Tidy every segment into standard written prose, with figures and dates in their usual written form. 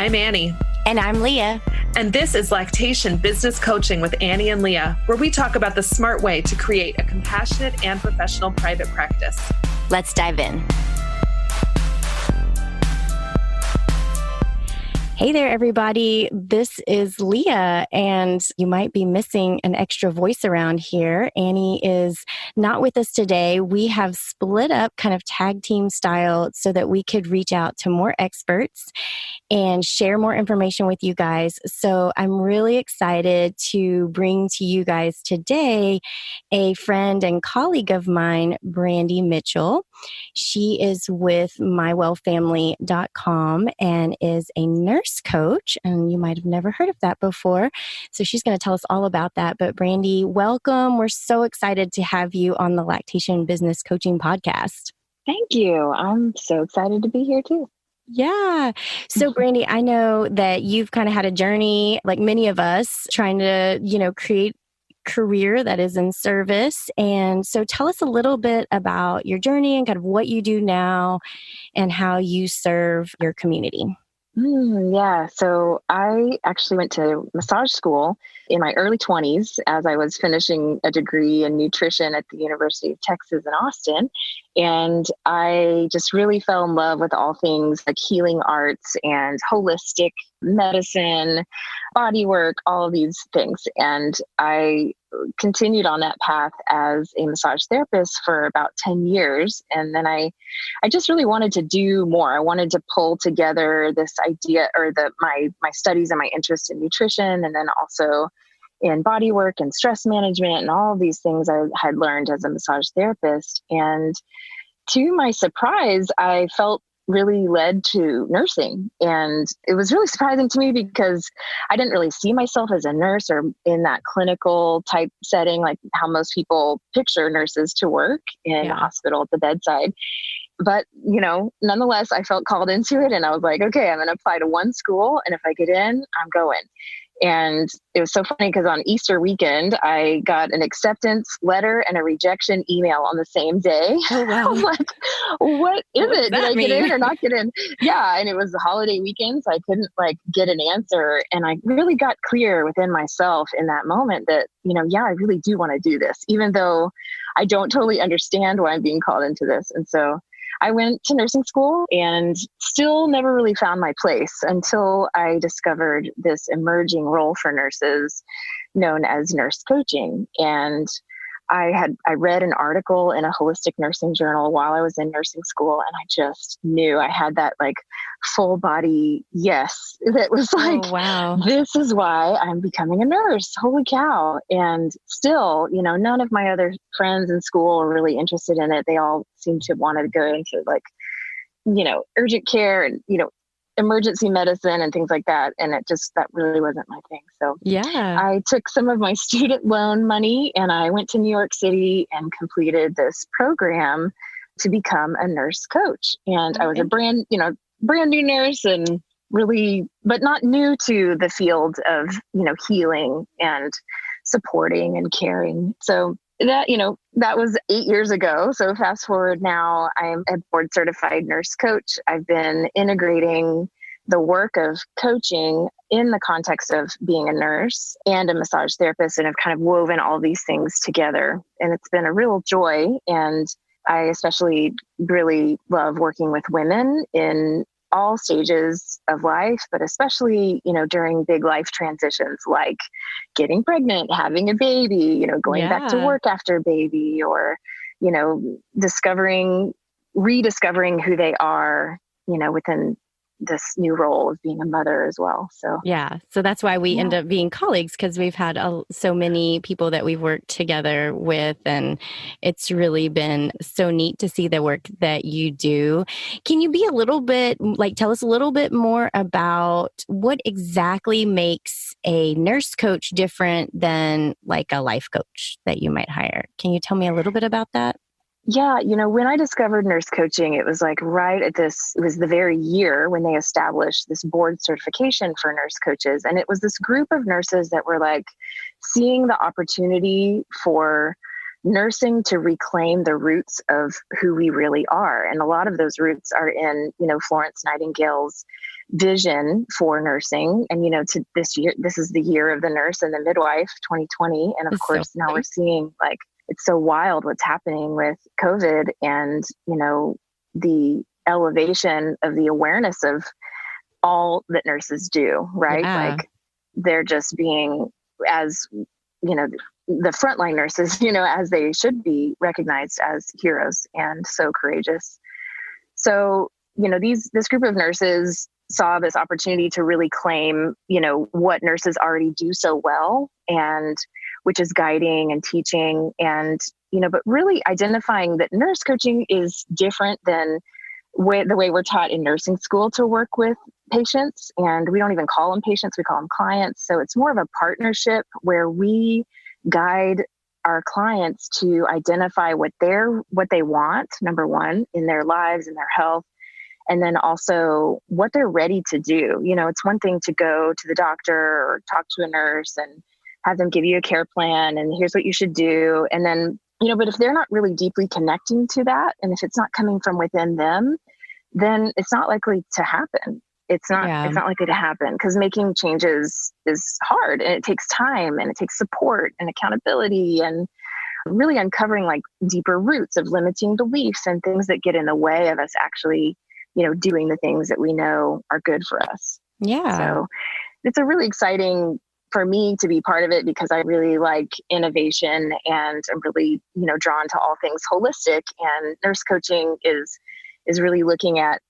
I'm Annie. And I'm Leah. And this is Lactation Business Coaching with Annie and Leah, where we talk about the smart way to create a compassionate and professional private practice. Let's dive in. Hey there, everybody. This is Leah, and you might be missing an extra voice around here. Annie is not with us today. We have split up kind of tag team style so that we could reach out to more experts and share more information with you guys. So I'm really excited to bring to you guys today a friend and colleague of mine, Brandie Mitchell. She is with mywellfamily.com and is a nurse coach, and you might have never heard of that before. So she's going to tell us all about that. But Brandie, welcome. We're so excited to have you on the Lactation Business Coaching Podcast. Thank you. I'm so excited to be here too. Yeah. So Brandie, I know that you've kind of had a journey like many of us trying to, create career that is in service. And so tell us a little bit about your journey and kind of what you do now and how you serve your community. Yeah. So I actually went to massage school in my early 20s as I was finishing a degree in nutrition at the University of Texas in Austin. And I just really fell in love with all things like healing arts and holistic medicine, body work, all of these things. And I continued on that path as a massage therapist for about 10 years. And then I just really wanted to do more. I wanted to pull together this idea or my studies and my interest in nutrition, and then also in body work and stress management and all of these things I had learned as a massage therapist. And to my surprise, I felt really led to nursing. And it was really surprising to me because I didn't really see myself as a nurse or in that clinical type setting, like how most people picture nurses to work in a hospital at the bedside. But, nonetheless, I felt called into it, and I was like, okay, I'm going to apply to one school. And if I get in, I'm going. And it was so funny because on Easter weekend, I got an acceptance letter and a rejection email on the same day. Oh, wow. I was like, what is it? Did I get in or not get in? Yeah. And it was the holiday weekend, so I couldn't get an answer. And I really got clear within myself in that moment that, I really do want to do this, even though I don't totally understand why I'm being called into this. And so I went to nursing school and still never really found my place until I discovered this emerging role for nurses known as nurse coaching. And I read an article in a holistic nursing journal while I was in nursing school, and I just knew I had that full body yes that was oh, wow. This is why I'm becoming a nurse. Holy cow. And still, none of my other friends in school were really interested in it. They all seemed to want to go into urgent care and, emergency medicine and things like that. And that really wasn't my thing. So I took some of my student loan money and I went to New York City and completed this program to become a nurse coach. And I was a brand new nurse and really, but not new to the field of, healing and supporting and caring. So that was 8 years ago. So fast forward now, I'm a board certified nurse coach. I've been integrating the work of coaching in the context of being a nurse and a massage therapist, and have kind of woven all these things together. And it's been a real joy. And I especially really love working with women in all stages of life, but especially, during big life transitions like getting pregnant, having a baby, going back to work after a baby, or, rediscovering who they are, within this new role of being a mother as well. So that's why we end up being colleagues, because we've had so many people that we've worked together with, and it's really been so neat to see the work that you do. Can you be a little bit tell us a little bit more about what exactly makes a nurse coach different than a life coach that you might hire? Can you tell me a little bit about that? Yeah, when I discovered nurse coaching, it was right at it was the very year when they established this board certification for nurse coaches. And it was this group of nurses that were seeing the opportunity for nursing to reclaim the roots of who we really are. And a lot of those roots are in, Florence Nightingale's vision for nursing. And, to this year, this is the year of the nurse and the midwife, 2020. And of It's course, so now funny. we're seeing it's so wild what's happening with COVID and, the elevation of the awareness of all that nurses do, right? Yeah. They're just being as, the frontline nurses, as they should be recognized as heroes and so courageous. So, this group of nurses saw this opportunity to really claim, what nurses already do so well, and which is guiding and teaching and, but really identifying that nurse coaching is different than the way we're taught in nursing school to work with patients. And we don't even call them patients, we call them clients. So it's more of a partnership where we guide our clients to identify what they want, number one, in their lives and their health. And then also what they're ready to do. It's one thing to go to the doctor or talk to a nurse and have them give you a care plan and here's what you should do. And then, but if they're not really deeply connecting to that, and if it's not coming from within them, then it's not likely to happen. It's not likely to happen because making changes is hard and it takes time and it takes support and accountability and really uncovering deeper roots of limiting beliefs and things that get in the way of us actually, doing the things that we know are good for us. Yeah. So it's a really exciting for me to be part of it because I really like innovation and I'm really, drawn to all things holistic, and nurse coaching is really looking at,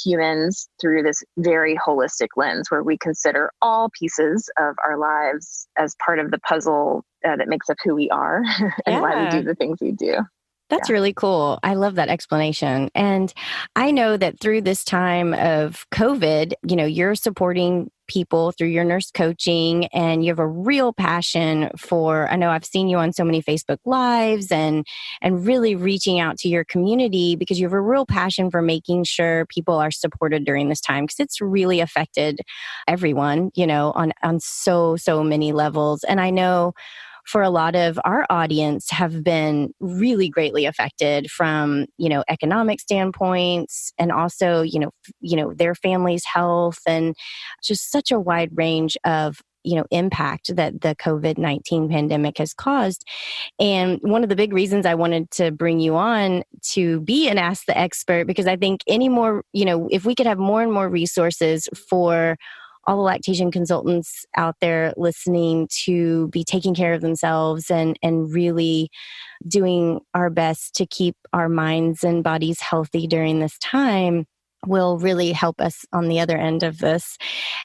humans through this very holistic lens where we consider all pieces of our lives as part of the puzzle that makes up who we are and why we do the things we do. That's really cool. I love that explanation. And I know that through this time of COVID, you're supporting people through your nurse coaching and you have a real passion for, I know I've seen you on so many Facebook Lives and really reaching out to your community because you have a real passion for making sure people are supported during this time because it's really affected everyone, on so many levels. And I know for a lot of our audience have been really greatly affected from, economic standpoints and also, their family's health and just such a wide range of, impact that the COVID-19 pandemic has caused. And one of the big reasons I wanted to bring you on to be an Ask the Expert, because I think if we could have more and more resources for all the lactation consultants out there listening to be taking care of themselves and really doing our best to keep our minds and bodies healthy during this time will really help us on the other end of this.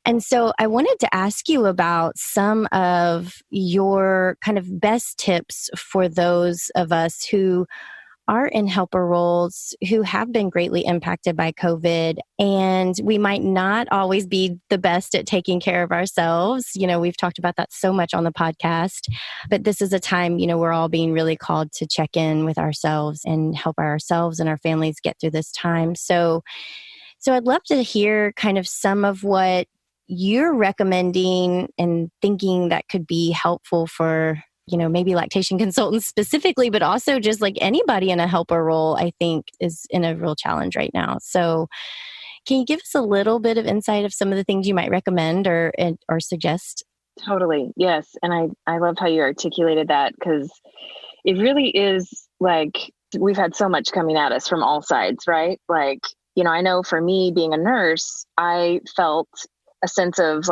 And so I wanted to ask you about some of your kind of best tips for those of us who are in helper roles who have been greatly impacted by COVID, and we might not always be the best at taking care of ourselves. We've talked about that so much on the podcast, but this is a time, we're all being really called to check in with ourselves and help ourselves and our families get through this time. So I'd love to hear kind of some of what you're recommending and thinking that could be helpful for maybe lactation consultants specifically, but also just anybody in a helper role, I think is in a real challenge right now. So can you give us a little bit of insight of some of the things you might recommend or suggest? Totally. Yes. And I love how you articulated that because it really is we've had so much coming at us from all sides, right? I know for me being a nurse, I felt a sense of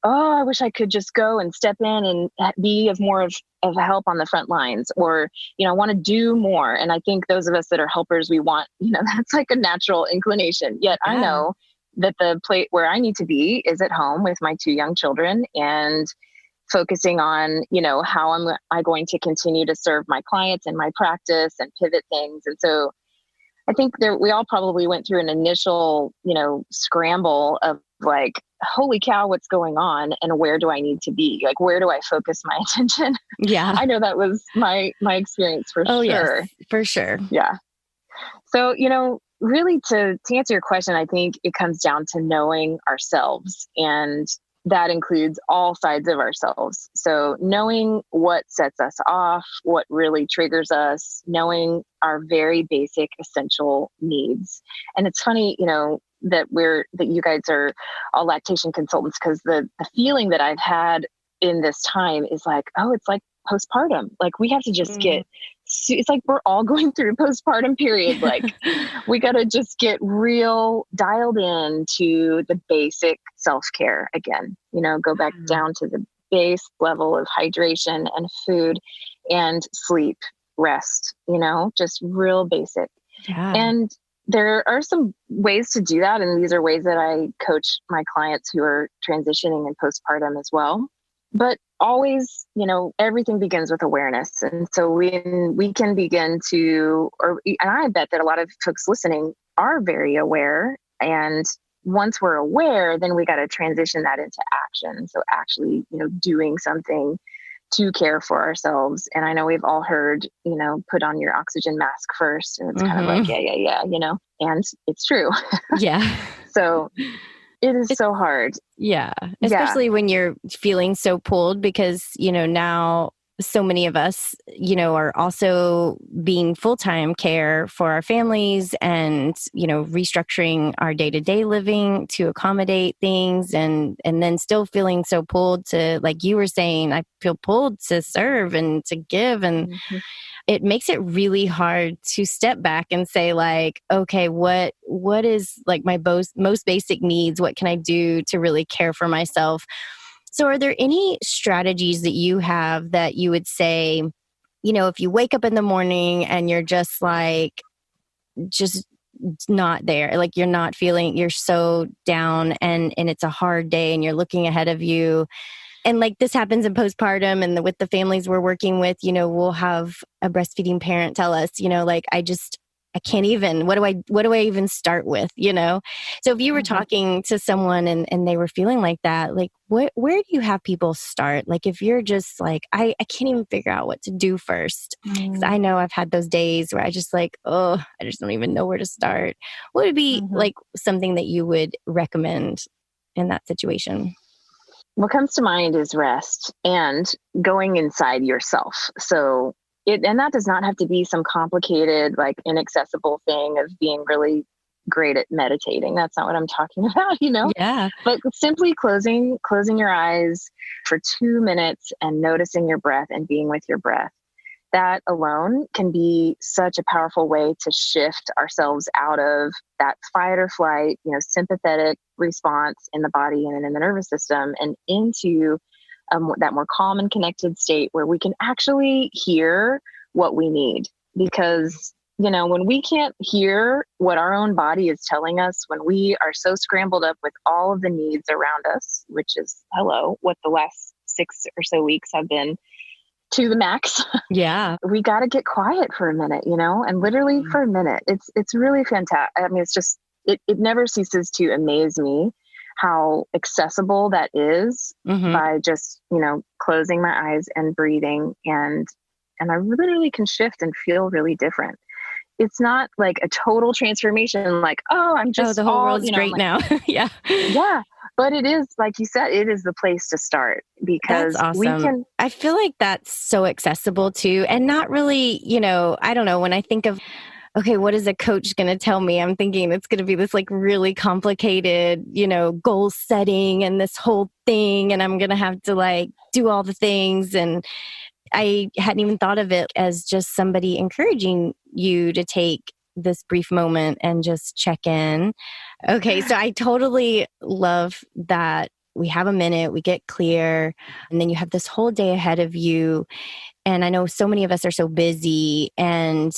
oh, I wish I could just go and step in and be more of help on the front lines, or, I want to do more. And I think those of us that are helpers, we want, that's a natural inclination. Yet I know that the plate where I need to be is at home with my 2 young children and focusing on, how am I going to continue to serve my clients in my practice and pivot things. And so I think we all probably went through an initial, scramble of holy cow, what's going on and where do I need to be? Where do I focus my attention? Yeah. I know that was my experience for sure. Yes, for sure. Yeah. So, really to answer your question, I think it comes down to knowing ourselves and that includes all sides of ourselves. So knowing what sets us off, what really triggers us, knowing our very basic essential needs. And it's funny, that you guys are all lactation consultants, because the feeling that I've had in this time is like, oh, it's like postpartum. Like we have to just it's like we're all going through a postpartum period. Like we got to just get real dialed in to the basic self-care again, go back down to the base level of hydration and food and sleep, rest, just real basic. Yeah. And there are some ways to do that. And these are ways that I coach my clients who are transitioning in postpartum as well. But always, everything begins with awareness. And so we can begin to, and I bet that a lot of folks listening are very aware. And once we're aware, then we got to transition that into action. So actually, doing something to care for ourselves. And I know we've all heard, put on your oxygen mask first. And it's kind of like, yeah, and it's true. Yeah. So it is so hard. Yeah. Especially when you're feeling so pulled because, now so many of us, are also being full-time care for our families and, restructuring our day-to-day living to accommodate things and then still feeling so pulled to, like you were saying, I feel pulled to serve and to give. And it makes it really hard to step back and say like, okay, what is like my most basic needs? What can I do to really care for myself? So are there any strategies that you have that you would say, if you wake up in the morning and you're just not there, like you're not feeling, you're so down and it's a hard day and you're looking ahead of you. And like this happens in postpartum and with the families we're working with, we'll have a breastfeeding parent tell us, I can't even, what do I even start with, So if you were talking to someone and they were feeling like that, like where do you have people start? Like if you're just like, I can't even figure out what to do first. Because I know I've had those days where I just like, I just don't even know where to start. What would be like something that you would recommend in that situation? What comes to mind is rest and going inside yourself. So and that does not have to be some complicated, like inaccessible thing of being really great at meditating. That's not what I'm talking about, Yeah. But simply closing your eyes for 2 minutes and noticing your breath and being with your breath. That alone can be such a powerful way to shift ourselves out of that fight or flight, sympathetic response in the body and in the nervous system and into that more calm and connected state where we can actually hear what we need. Because, when we can't hear what our own body is telling us, when we are so scrambled up with all of the needs around us, which is, what the last 6 or so weeks have been to the max. Yeah. We got to get quiet for a minute, and literally for a minute. It's really fantastic. I mean, it's just, it never ceases to amaze me how accessible that is by just, closing my eyes and breathing. And I literally can shift and feel really different. It's not like a total transformation, like, I'm just the whole world's great now. Yeah. Yeah. But it is, like you said, it is the place to start because that's awesome. I feel like that's so accessible too. And not really, I don't know, when I think of, okay, what is a coach going to tell me? I'm thinking it's going to be this like really complicated, goal setting and this whole thing. And I'm going to have to like do all the things. And I hadn't even thought of it as just somebody encouraging you to take this brief moment and just check in. Okay. So I totally love that we have a minute, we get clear, and then you have this whole day ahead of you. And I know so many of us are so busy and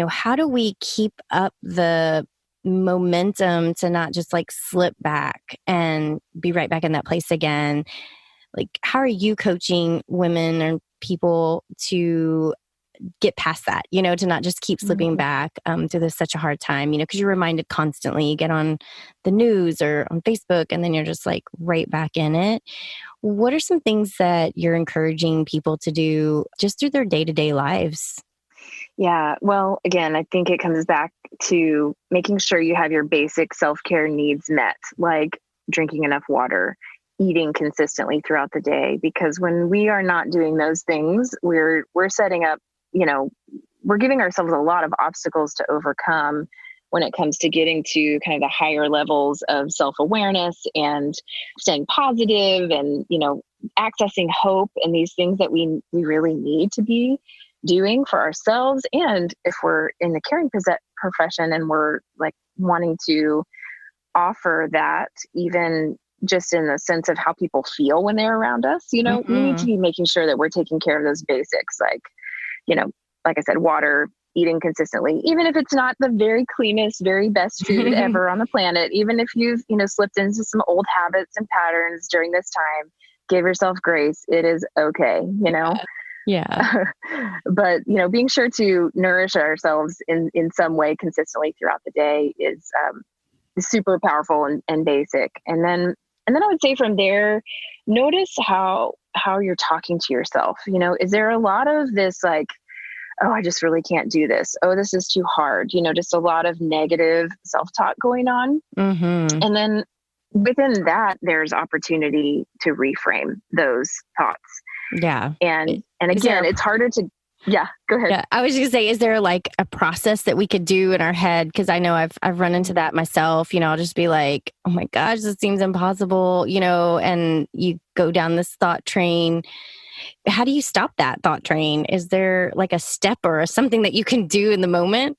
how do we keep up the momentum to not just like slip back and be right back in that place again? Like, how are you coaching women or people to get past that, to not just keep slipping back through this such a hard time, because you're reminded constantly, you get on the news or on Facebook and then you're just like right back in it. What are some things that you're encouraging people to do just through their day-to-day lives? Yeah. Well, again, I think it comes back to making sure you have your basic self-care needs met, like drinking enough water, eating consistently throughout the day, because when we are not doing those things, we're setting up, we're giving ourselves a lot of obstacles to overcome when it comes to getting to kind of the higher levels of self-awareness and staying positive and, accessing hope and these things that we really need to be doing for ourselves. And if we're in the caring profession and we're like wanting to offer that, even just in the sense of how people feel when they're around us, we need to be making sure that we're taking care of those basics, like, like I said, water, eating consistently, even if it's not the very cleanest, very best food ever on the planet, even if you've, slipped into some old habits and patterns during this time, give yourself grace. It is okay, Yeah. But, being sure to nourish ourselves in some way consistently throughout the day is super powerful and basic. And then I would say from there, notice how you're talking to yourself. Is there a lot of this like, oh, I just really can't do this. Oh, this is too hard. Just a lot of negative self-talk going on. Mm-hmm. And then within that, there's opportunity to reframe those thoughts. Yeah. And again, it's harder to, yeah, go ahead. Yeah, I was just gonna say, is there like a process that we could do in our head? Because I know I've run into that myself. I'll just be like, oh my gosh, this seems impossible, and you go down this thought train. How do you stop that thought train? Is there like a step or something that you can do in the moment?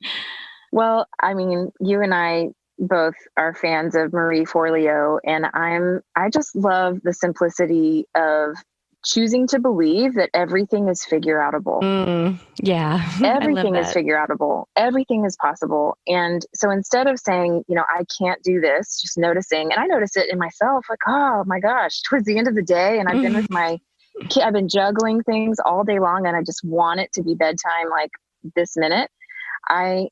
Well, I mean, you and I both are fans of Marie Forleo, and I just love the simplicity of choosing to believe that everything is figure-outable. Yeah. Everything is figure-outable. Everything is possible. And so instead of saying, I can't do this, just noticing, and I notice it in myself, like, oh my gosh, towards the end of the day, and I've been with my kid, I've been juggling things all day long, and I just want it to be bedtime like this minute. I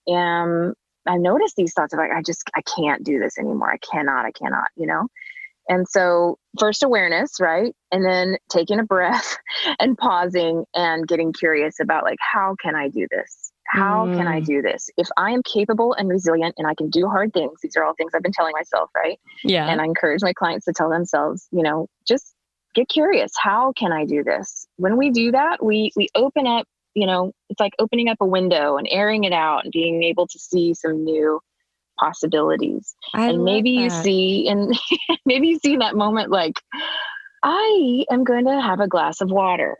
notice these thoughts of like, I can't do this anymore. I cannot, And so first awareness, right? And then taking a breath and pausing and getting curious about like, how can I do this? How can I do this? If I am capable and resilient and I can do hard things, these are all things I've been telling myself, right? Yeah. And I encourage my clients to tell themselves, just get curious. How can I do this? When we do that, we open up, it's like opening up a window and airing it out and being able to see some new possibilities. And maybe you see in that moment, like, I am going to have a glass of water,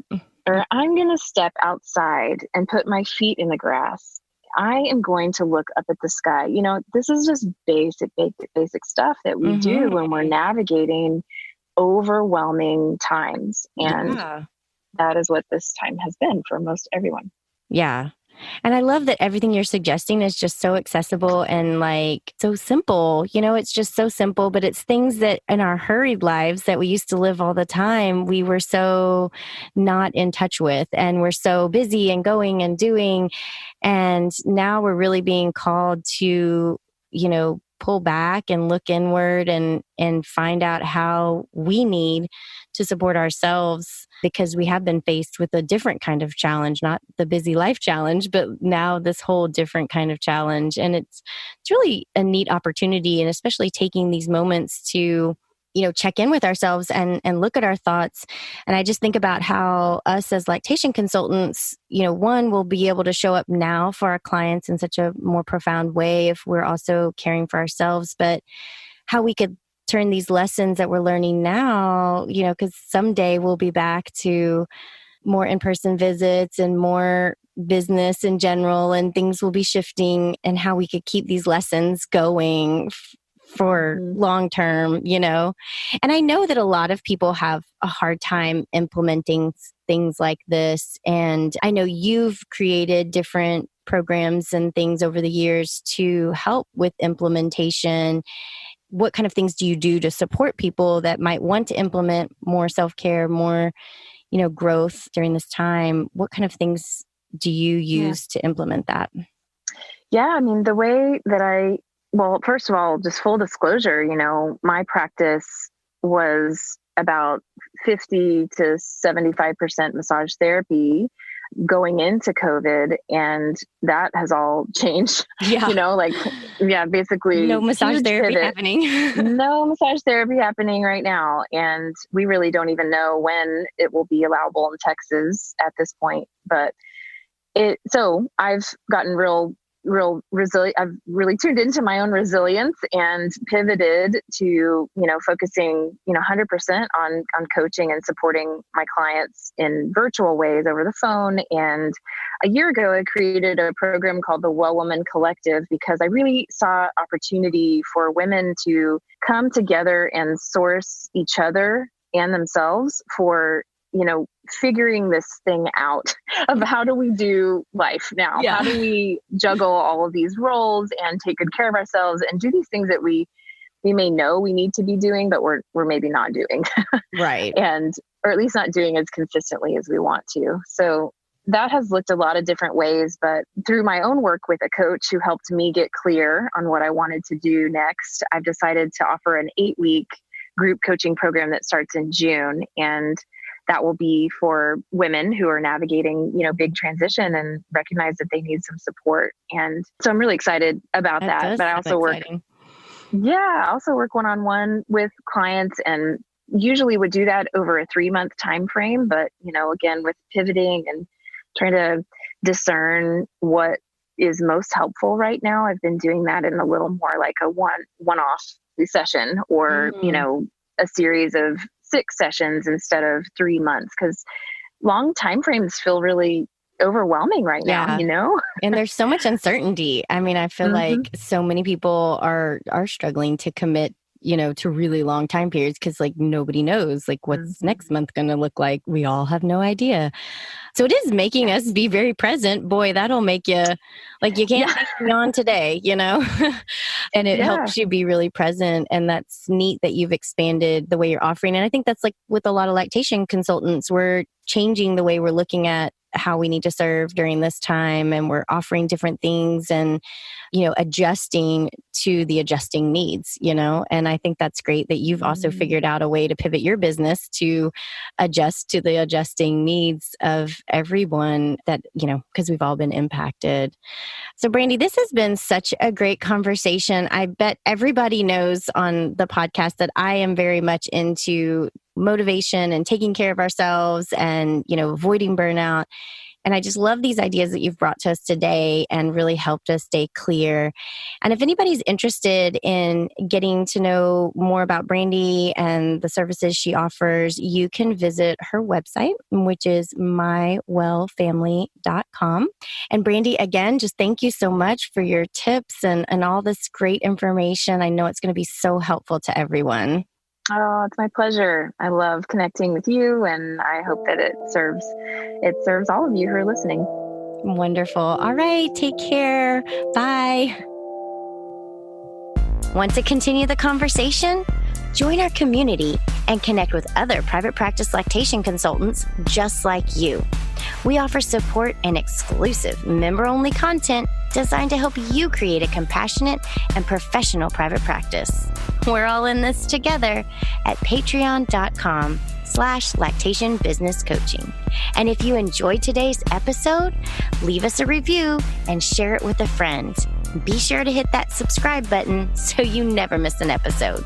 or I'm going to step outside and put my feet in the grass. I am going to look up at the sky. This is just basic stuff that we do when we're navigating overwhelming times. And that is what this time has been for most everyone. Yeah. And I love that everything you're suggesting is just so accessible and like so simple. It's just so simple, but it's things that in our hurried lives that we used to live all the time, we were so not in touch with, and we're so busy and going and doing. And now we're really being called to, pull back and look inward and find out how we need to support ourselves, because we have been faced with a different kind of challenge, not the busy life challenge, but now this whole different kind of challenge. And it's really a neat opportunity, and especially taking these moments to check in with ourselves and look at our thoughts. And I just think about how us as lactation consultants, one, will be able to show up now for our clients in such a more profound way if we're also caring for ourselves, but how we could turn these lessons that we're learning now, because someday we'll be back to more in-person visits and more business in general, and things will be shifting, and how we could keep these lessons going for long term, And I know that a lot of people have a hard time implementing things like this. And I know you've created different programs and things over the years to help with implementation. What kind of things do you do to support people that might want to implement more self-care, more, growth during this time? What kind of things do you use to implement that? Yeah, I mean, the way that well, first of all, just full disclosure, my practice was about 50 to 75% massage therapy going into COVID, and that has all changed. Yeah. Basically No massage therapy pivot. happening. No massage therapy happening right now. And we really don't even know when it will be allowable in Texas at this point. But so I've gotten real resilient. I've really tuned into my own resilience and pivoted to, focusing, 100% on coaching and supporting my clients in virtual ways over the phone. And a year ago, I created a program called the Well Woman Collective because I really saw opportunity for women to come together and source each other and themselves for figuring this thing out of how do we do life now? Yeah. How do we juggle all of these roles and take good care of ourselves and do these things that we may know we need to be doing, but we're maybe not doing. Right. Or at least not doing as consistently as we want to. So that has looked a lot of different ways, but through my own work with a coach who helped me get clear on what I wanted to do next, I've decided to offer an 8-week group coaching program that starts in June. And that will be for women who are navigating, big transition and recognize that they need some support. And so I'm really excited about that. But I also work one-on-one with clients, and usually would do that over a 3-month time frame. But, again, with pivoting and trying to discern what is most helpful right now, I've been doing that in a little more like a one-off session or, a series of 6 sessions instead of 3 months, because long time frames feel really overwhelming right now, And there's so much uncertainty. I mean, I feel like so many people are struggling to commit, to really long time periods because nobody knows what's next month going to look like. We all have no idea. So it is making us be very present. Boy, that'll make you you can't take me on today, and it helps you be really present. And that's neat that you've expanded the way you're offering. And I think that's with a lot of lactation consultants, we're changing the way we're looking at how we need to serve during this time. And we're offering different things and, adjusting to the adjusting needs, and I think that's great that you've also figured out a way to pivot your business to adjust to the adjusting needs of everyone that, because we've all been impacted. So Brandie, this has been such a great conversation. I bet everybody knows on the podcast that I am very much into motivation and taking care of ourselves and, avoiding burnout. And I just love these ideas that you've brought to us today and really helped us stay clear. And if anybody's interested in getting to know more about Brandie and the services she offers, you can visit her website, which is mywellfamily.com. And Brandie, again, just thank you so much for your tips and all this great information. I know it's going to be so helpful to everyone. Oh, it's my pleasure. I love connecting with you, and I hope that it serves all of you who are listening. Wonderful. All right. Take care. Bye. Want to continue the conversation? Join our community and connect with other private practice lactation consultants just like you. We offer support and exclusive member-only content designed to help you create a compassionate and professional private practice. We're all in this together at patreon.com/lactation business coaching. And if you enjoyed today's episode, leave us a review and share it with a friend. Be sure to hit that subscribe button so you never miss an episode.